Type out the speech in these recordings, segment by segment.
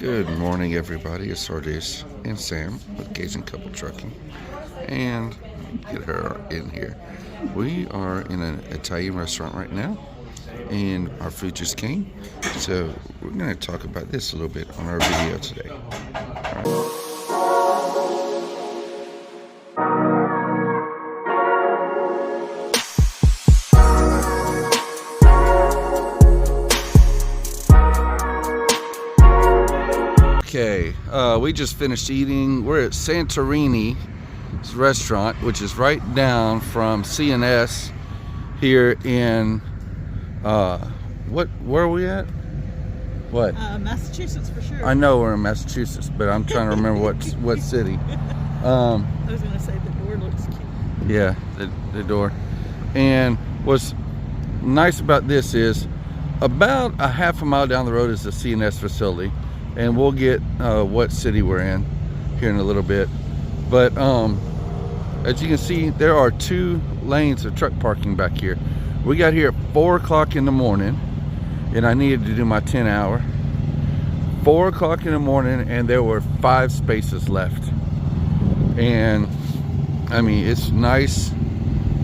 Good morning, everybody. It's Ardusv and Sam with Gaze and Couple Trucking, and get her in here. We are in an Italian restaurant right now, and our food just came, so we're going to talk about this a little bit on our video today. All right. Okay, we just finished eating. We're at Santorini's restaurant, which is right down from C&S here in, where are we at? What? Massachusetts for sure. I know we're in Massachusetts, but I'm trying to remember what city. I was going to say the door looks cute. Yeah, the door. And what's nice about this is about a half a mile down the road is the C&S facility. And we'll get what city we're in here in a little bit. But as you can see, there are 2 lanes of truck parking back here. We got here at 4 o'clock in the morning, and I needed to do my 10-hour. 4 o'clock in the morning, and there were 5 spaces left. And I mean, it's nice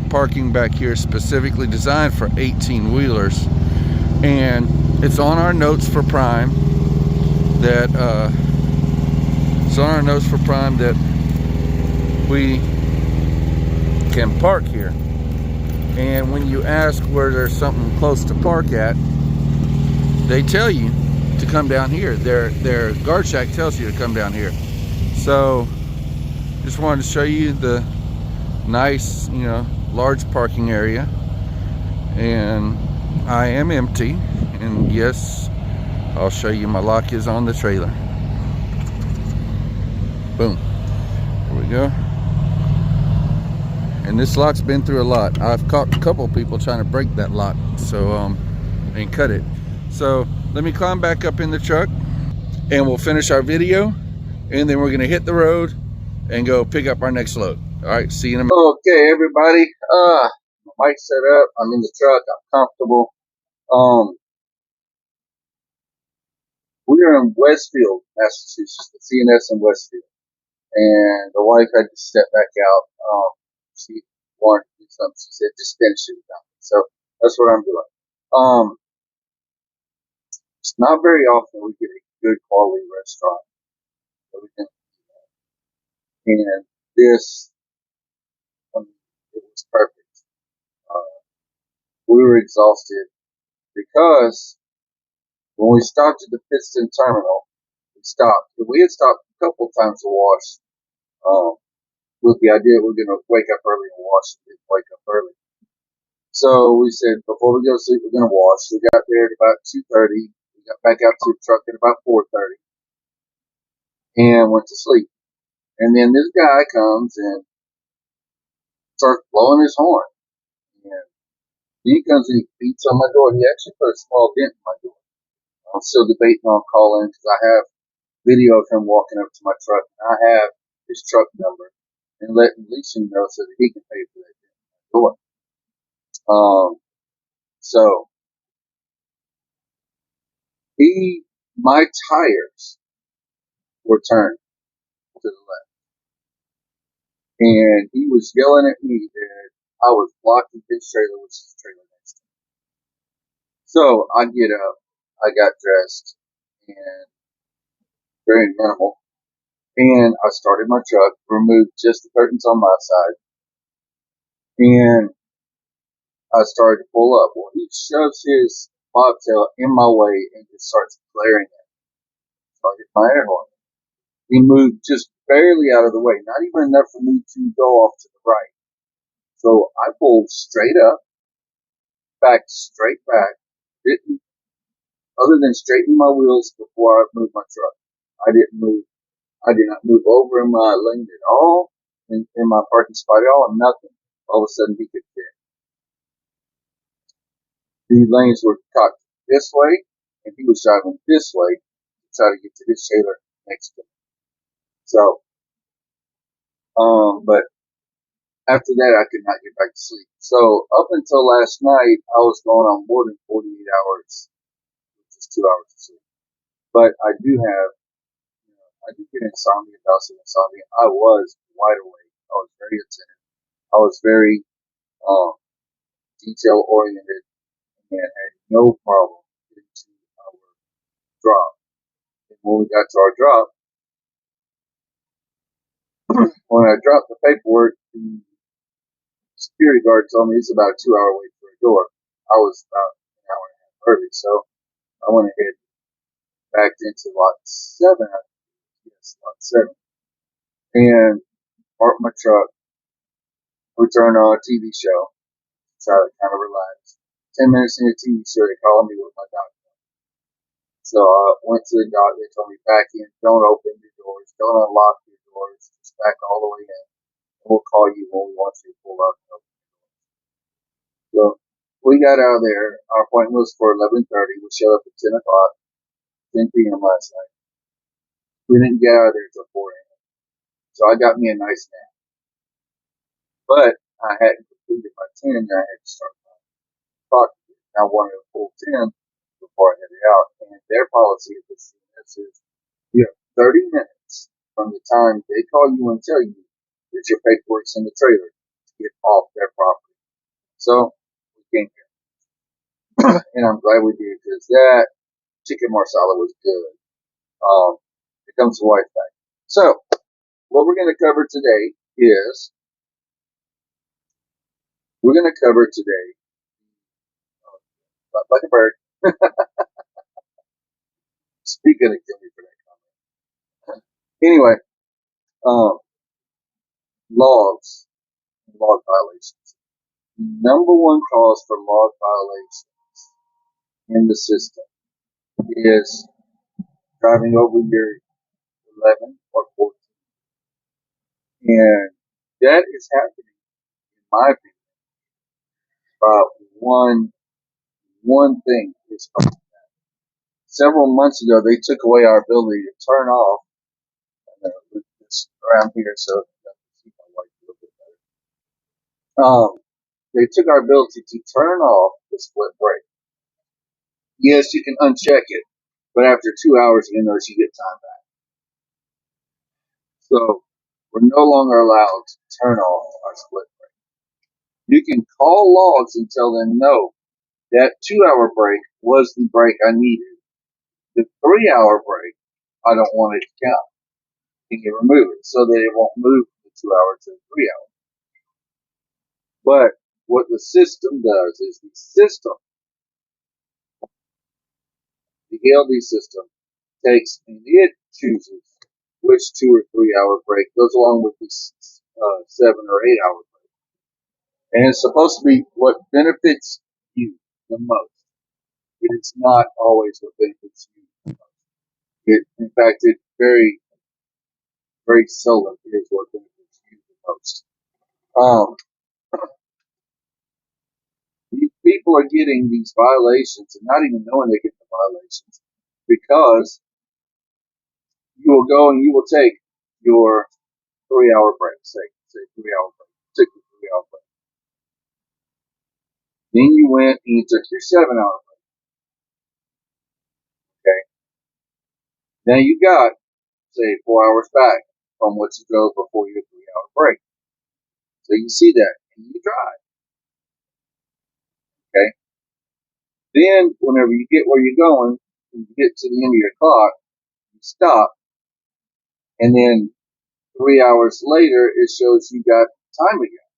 parking back here, specifically designed for 18-wheelers. And it's on our notes for Prime that we can park here. And when you ask where there's something close to park at, they tell you to come down here. Their guard shack tells you to come down here. So just wanted to show you the nice, large parking area. And I am empty, and yes, I'll show you my lock is on the trailer. Boom. There we go. And this lock's been through a lot. I've caught a couple people trying to break that lock, so and cut it. So let me climb back up in the truck, and we'll finish our video, and then we're gonna hit the road and go pick up our next load. All right, see you in a minute. Okay, everybody. My mic's set up. I'm in the truck. I'm comfortable. We are in Westfield, Massachusetts, the C&S in Westfield, and the wife had to step back out. She wanted to do something. She said, "Just finish it with me." So that's what I'm doing. It's not very often we get a good quality restaurant that we can eat at. And this, it was perfect. We were exhausted because when we stopped at the Piston Terminal, we stopped. We had stopped a couple of times to wash, with the idea we're going to wake up early and wash. We didn't wake up early. So we said, before we go to sleep, we're going to wash. We got there at about 2:30. We got back out to the truck at about 4:30 and went to sleep. And then this guy comes and starts blowing his horn. And he comes and he beats on my door. He actually put a small dent in my door. I'm still debating on calling because I have video of him walking up to my truck. And I have his truck number and letting leasing know so that he can pay for that door. So my tires were turned to the left, and he was yelling at me that I was blocking his trailer, which is the trailer next to me. So I get up. I got dressed, and very minimal. And I started my truck, removed just the curtains on my side, and I started to pull up. Well, he shoves his bobtail in my way and just starts glaring at me. So I hit my air horn. He moved just barely out of the way, not even enough for me to go off to the right. So I pulled straight up, backed straight back, didn't, other than straightening my wheels before I moved my truck. I did not move over in my lane at all, in my parking spot at all, and nothing. All of a sudden, he could fit. The lanes were cocked this way, and he was driving this way to try to get to his trailer next to me. So, but after that, I could not get back to sleep. So, up until last night, I was going on more than 48 hours, which is 2 hours of sleep. But I do have I did get insomnia, bouts of insomnia. I was wide awake. I was very attentive. I was very detail oriented and had no problem getting to our drop. And when we got to our drop, when I dropped the paperwork, the security guard told me it's about a 2 hour wait for a door. I was about an hour and a half early, so I went ahead and backed into lot 7. Yes, lot 7. And parked my truck. We turned on a TV show. Try to kind of relax. 10 minutes in the TV show, they called me with my doctor. So I went to the doctor. They told me back in. Don't open your doors. Don't unlock your doors. Just back all the way in. We'll call you when we want you to pull up and open your doors. So we got out of there. Our appointment was for 11:30. We showed up at 10 o'clock, 10 p.m. last night. We didn't get out of there until 4 a.m. So I got me a nice nap. But I hadn't completed my 10 and I had to start my clock. I wanted a full 10 before I headed out. And their policy at this is you have 30 minutes from the time they call you and tell you that your paperwork's in the trailer to get off their property. So we came here. And I'm glad we did because that chicken marsala was good. Here comes the wife back. So what we're going to cover today is like a bird. Speaking of kill me for that comment. Anyway, um, logs, log violations. Number one cause for log violations in the system is driving over your 11 or 14. And that is happening, in my opinion, about one thing is causing that. Several months ago, they took away our ability to turn off, with this around here, so you can see my light a little bit better. They took our ability to turn off the split brake. Yes, you can uncheck it, but after 2 hours, you notice you get time back. So we're no longer allowed to turn off our split brake. You can call logs and tell them no. That 2 hour break was the break I needed. The 3 hour break, I don't want it to count. And you remove it so that it won't move from the 2 hour to the 3 hour. But what the system does is the ELD system takes and it chooses which 2 or 3 hour break goes along with the 7 or 8 hour break. And it's supposed to be what benefits you the most. It is not always what benefits you the most. In fact, it very, very seldom is what benefits you the most. These people are getting these violations and not even knowing they get the violations because you will go and you will take your 3 hour break, say 3 hour break, take the 3 hour break. Then you went and you took your 7 hour break. Okay. Now you got, say, 4 hours back from what you drove before your 3 hour break. So you see that and you drive. Okay. Then whenever you get where you're going, you get to the end of your clock, you stop, and then 3 hours later it shows you got time again.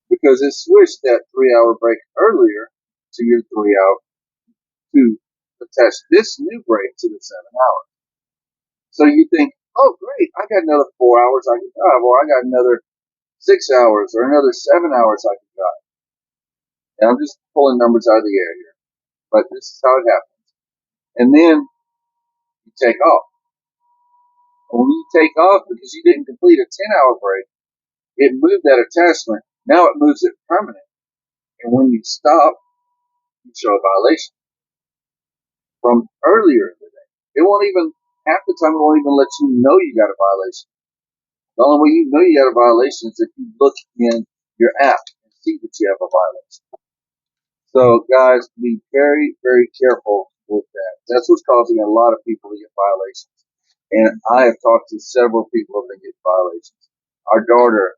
Because it switched that 3 hour break earlier to your 3 hour to attach this new break to the 7 hours. So you think, oh great, I got another 4 hours I can drive, or I got another 6 hours or another 7 hours I can drive. And I'm just pulling numbers out of the air here. But this is how it happens. And then you take off. And when you take off because you didn't complete a 10-hour break, it moved that attachment. Now it moves it permanent. And when you stop, you show a violation from earlier in the day. It won't even, half the time it won't even let you know you got a violation. The only way you know you got a violation is if you look in your app and see that you have a violation. So guys, be very, very careful with that. That's what's causing a lot of people to get violations. And I have talked to several people who have been getting violations. Our daughter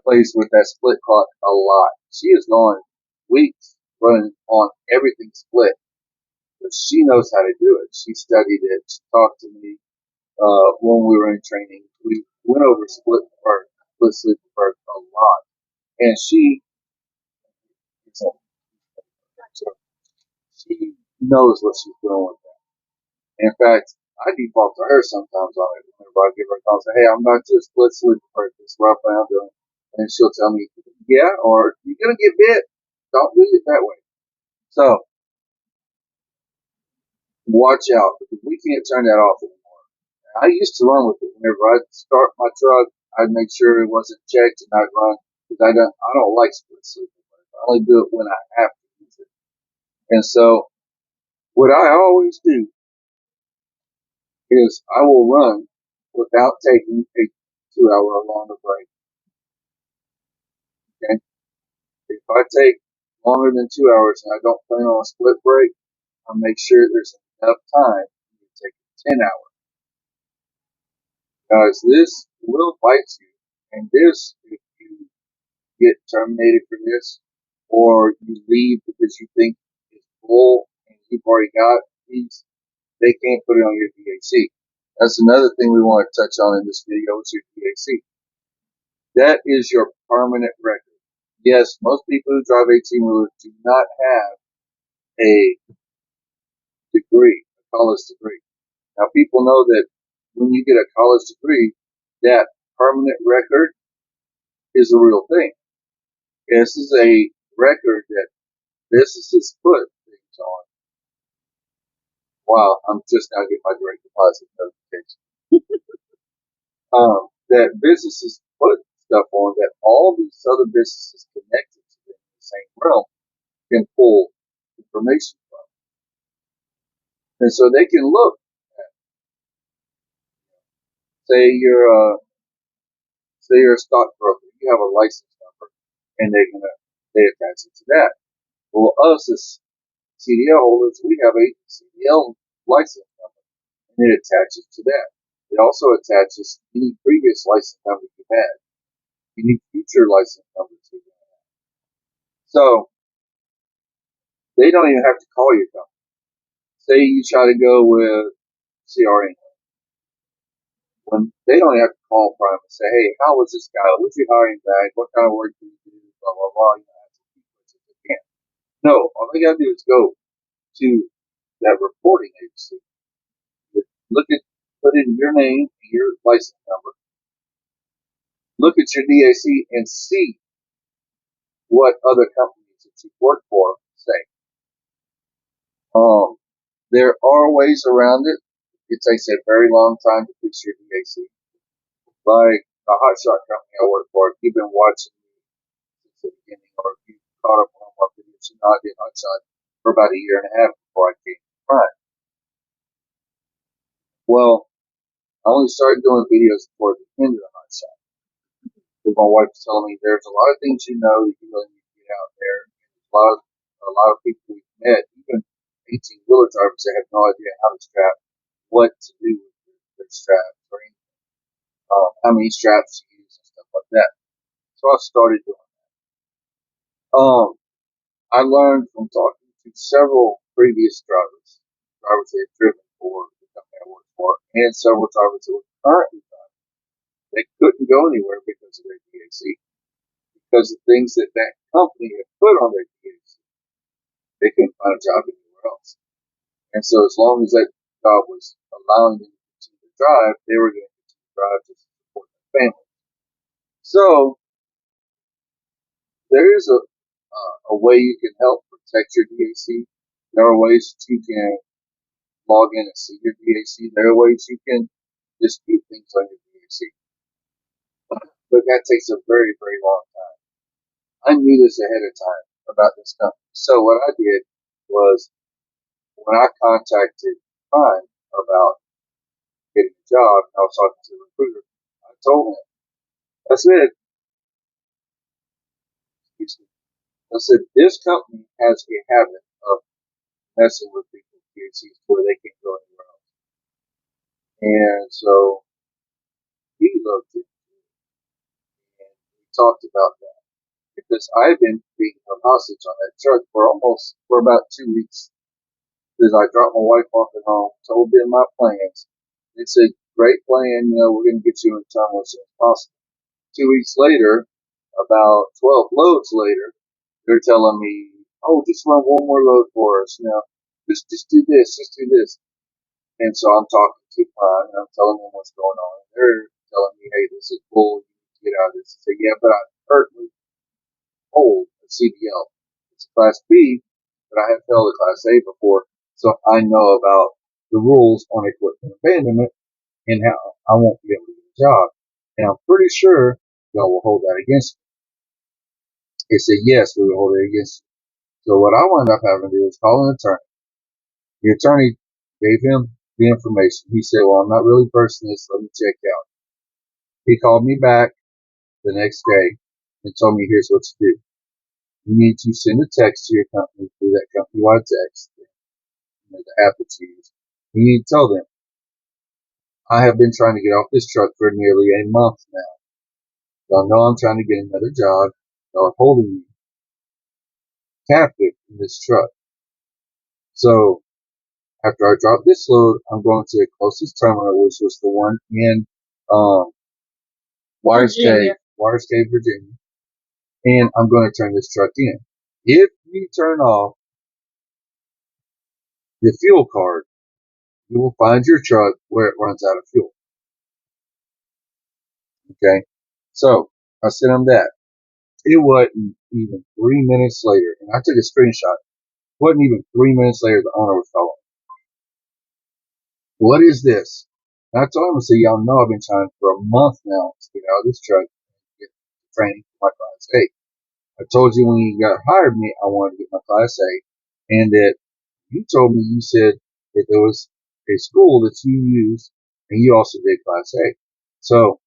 plays with that split clock a lot. She has gone weeks running on everything split, but she knows how to do it. She studied it. She talked to me when we were in training. We went over split sleep birth a lot, and she knows what she's doing with that. In fact, I default to her sometimes on it whenever I give her a call and say, hey, I'm about to split sleep birth. This is what I found doing. And she'll tell me, yeah, or you're going to get bit. Don't do it that way. So watch out, because we can't turn that off anymore. I used to run with it. Whenever I'd start my truck, I'd make sure it wasn't checked and I'd run, because I don't like split sleep. I only do it when I have to use it. And so what I always do is I will run without taking a 2 hour or longer break. Okay? If I take longer than 2 hours and I don't plan on a split break, I'll make sure there's enough time to take 10 hours. Guys, this will bite you. And this, if you get terminated for this, or you leave because you think it's full and you've already got these, they can't put it on your DAC. That's another thing we want to touch on in this video is your DAC. That is your permanent record. Yes, most people who drive 18-wheelers do not have a degree, a college degree. Now, people know that when you get a college degree, that permanent record is a real thing. This is a record that businesses put things on. Wow, I'm just now getting my direct deposit notification. That businesses put stuff on that all these other businesses connected to them in the same realm can pull information from. And so they can look at, say you're a stockbroker, you have a license number, and they attach it to that. Well, us as CDL holders, we have a CDL license number, and it attaches to that. It also attaches any previous license number you've had, any future license numbers you've had. So they don't even have to call your company. Say you try to go with CRN. When they don't have to call Prime and say, hey, how was this guy? Was he hiring back? What kind of work did he do? Blah, blah, blah. You know, no, all they got to do is go to that reporting agency, look at, put in your name, your license number, look at your DAC and see what other companies that you work for say. There are ways around it. It takes a very long time to fix your DAC. Like the hotshot company I work for, if you've been watching me since the beginning, or if you caught up on my videos, you know I did hotshot for about a year and a half before I came to Prime. Well, I only started doing videos toward the end of the hotshot. Because my wife was telling me there's a lot of things you know that you really need to get out there. A lot of people we've met, even 18-wheeler drivers, that have no idea how to strap, what to do with their straps, or anything, how many straps to use and stuff like that. So I started doing that. I learned from talking to several previous drivers that had driven for the company I worked for, and several drivers that were currently driving. They couldn't go anywhere because of their DAC. Because of things that company had put on their DAC, they couldn't find a job anywhere else. And so as long as that job was allowing them to continue to drive, they were going to continue to drive to support their family. So there is a way you can help protect your DAC. There are ways that you can log in and see your DAC. There are ways you can dispute things on your DAC. But that takes a very, very long time. I knew this ahead of time about this company. So what I did was, when I contacted Prime about getting a job, I was talking to the recruiter. I told him, I said, this company has a habit of messing with people's DACs where they can't go anywhere else. And so he looked at me and we talked about that because I've been being held hostage on that truck for about 2 weeks. Because I dropped my wife off at home, told them my plans. They said, great plan, we're going to get you in tunnel as soon as possible. 2 weeks later, about 12 loads later, they're telling me, oh, just run one more load for us. Just do this, just do this. And so I'm talking to Prime and I'm telling them what's going on. And they're telling me, hey, this is bull. You need to get out of this. I say, yeah, but I currently hold a CDL. It's a Class B, but I have held a Class A before. So I know about the rules on equipment abandonment and how I won't be able to get a job. And I'm pretty sure y'all will hold that against me. They said, yes, we will hold it against you. So what I wound up having to do is call an attorney. The attorney gave him the information. He said, well, I'm not really versed in this. Let me check out. He called me back the next day and told me, here's what to do. You need to send a text to your company through that company-wide text, the app that's used. You need to tell them, I have been trying to get off this truck for nearly a month now. Y'all know I'm trying to get another job. Y'all are holding me captive in this truck. So after I drop this load, I'm going to the closest terminal, which was the one in Wires Cave, Virginia, and I'm going to turn this truck in. If you turn off the fuel card, you will find your truck where it runs out of fuel. Okay, so I sent him that. It wasn't even 3 minutes later, and I took a screenshot. It wasn't even 3 minutes later, the owner was calling. What is this? And I told him, I said, y'all know I've been trying for a month now to get out of this truck and get training for my Class A. I told you when you hired me, I wanted to get my Class A, and that you told me, you said that there was a school that you used, and you also did Class A. So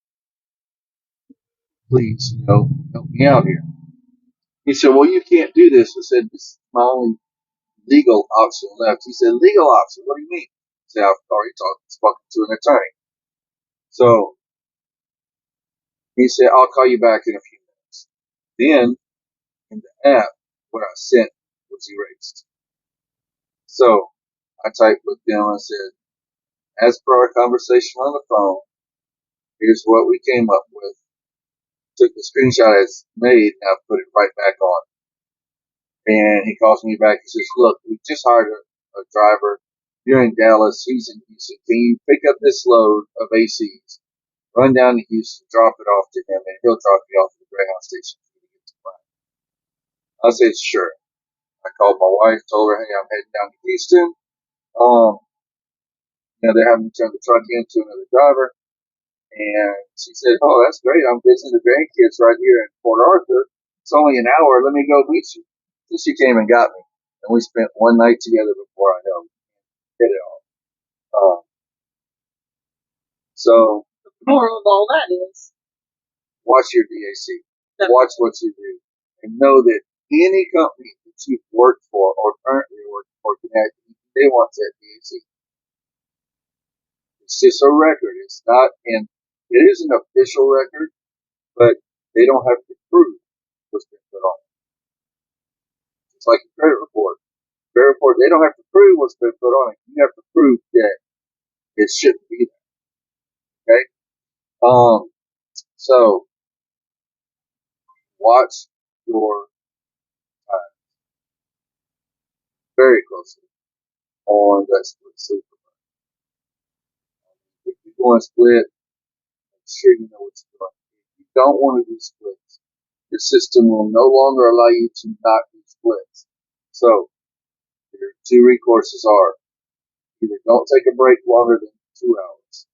please, help me out here. He said, well, you can't do this. I said, this is my only legal option left. He said, legal option? What do you mean? I said, I've already spoken to an attorney. So he said, I'll call you back in a few minutes. Then in the app, what I sent was erased. So I typed with them and said, as per our conversation on the phone, here's what we came up with. Took the screenshot it's made and I put it right back on. And he calls me back and says, look, we just hired a driver. You're in Dallas. He's in Houston. Can you pick up this load of ACs, run down to Houston, drop it off to him, and he'll drop you off at the Greyhound station for you to get to Prime. I said, sure. I called my wife, told her, hey, I'm heading down to Houston. They're having to turn the truck into another driver. And she said, oh, that's great. I'm visiting the grandkids right here in Port Arthur. It's only an hour. Let me go meet you. So she came and got me. And we spent one night together before I hit it off. So The moral of all that is, watch your DAC. Watch what you do. And know that any company that you've worked for or currently work for, they want that DAC. It's just a record. It's not, and it is an official record, but they don't have to prove what's been put on it. It's like a credit report. Credit report, they don't have to prove what's been put on it. You have to prove that it shouldn't be there. Okay? So watch your time very closely on that split sleeper. If you're going split, make sure you know what you're doing. If you don't want to do splits, the system will no longer allow you to not do splits. So your two recourses are either don't take a break longer than 2 hours.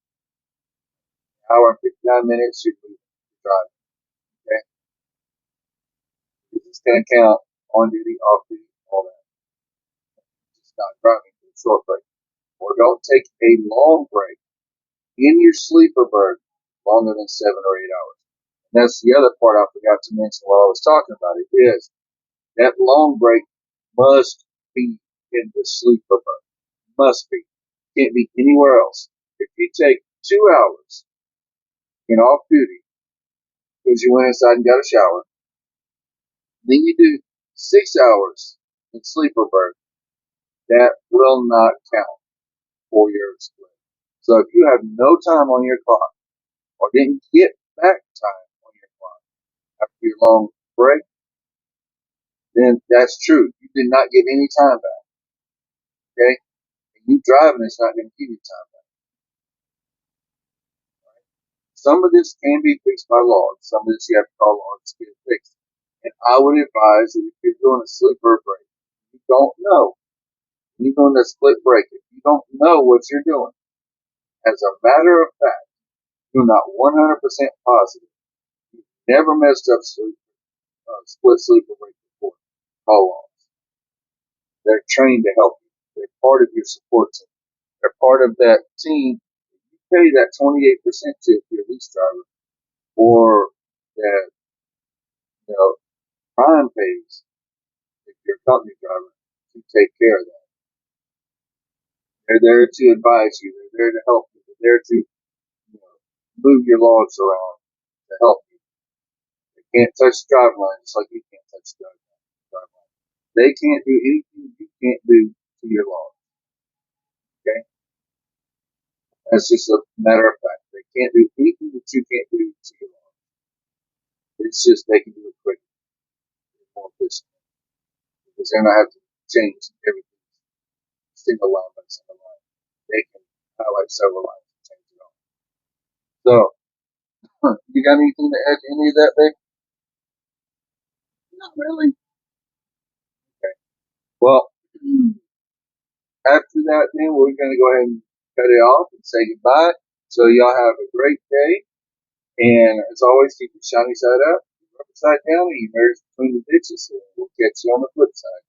An hour and 59 minutes, you're driving. Okay? This is going to count on duty, off duty, all that. Just not driving for a short break. Or don't take a long break in your sleeper berth longer than 7 or 8 hours. And that's the other part I forgot to mention while I was talking about it is that long break must be in the sleeper berth. Must be. Can't be anywhere else. If you take 2 hours in off duty because you went inside and got a shower, then you do 6 hours in sleeper break, that will not count for your split. So if you have no time on your clock or didn't get back time on your clock after your long break, then that's true. You did not get any time back. Okay? And you driving is not going to give you time back. Some of this can be fixed by law. Some of this you have to call law to get it fixed. And I would advise that if you're doing a sleeper break, you don't know. You're doing a split break. If you don't know what you're doing, as a matter of fact, you're not 100% positive. You've never messed up split sleeper break before. Call laws. They're trained to help you. They're part of your support team. They're part of that team. You pay that 28% to your lease driver, or that, prime pays if you're a company driver to take care of that. They're there to advise you. They're there to help you. They're there to move your logs around to help you. They can't touch the drive line just like you can't touch the drive line. They can't do anything you can't do to your log. Okay? That's just a matter of fact. They can't do anything that you can't do to your log. It's just they can do it quicker, more efficient, because they're not having to change everything single line by single line. They can highlight several lines and change it all. So, you got anything to add to any of that, babe? Not really. Okay. Well, after that, then we're going to go ahead and cut it off and say goodbye. So y'all have a great day. And as always, keep your shiny side up, your rubber side down, and your mirrors between the ditches. And we'll catch you on the flip side.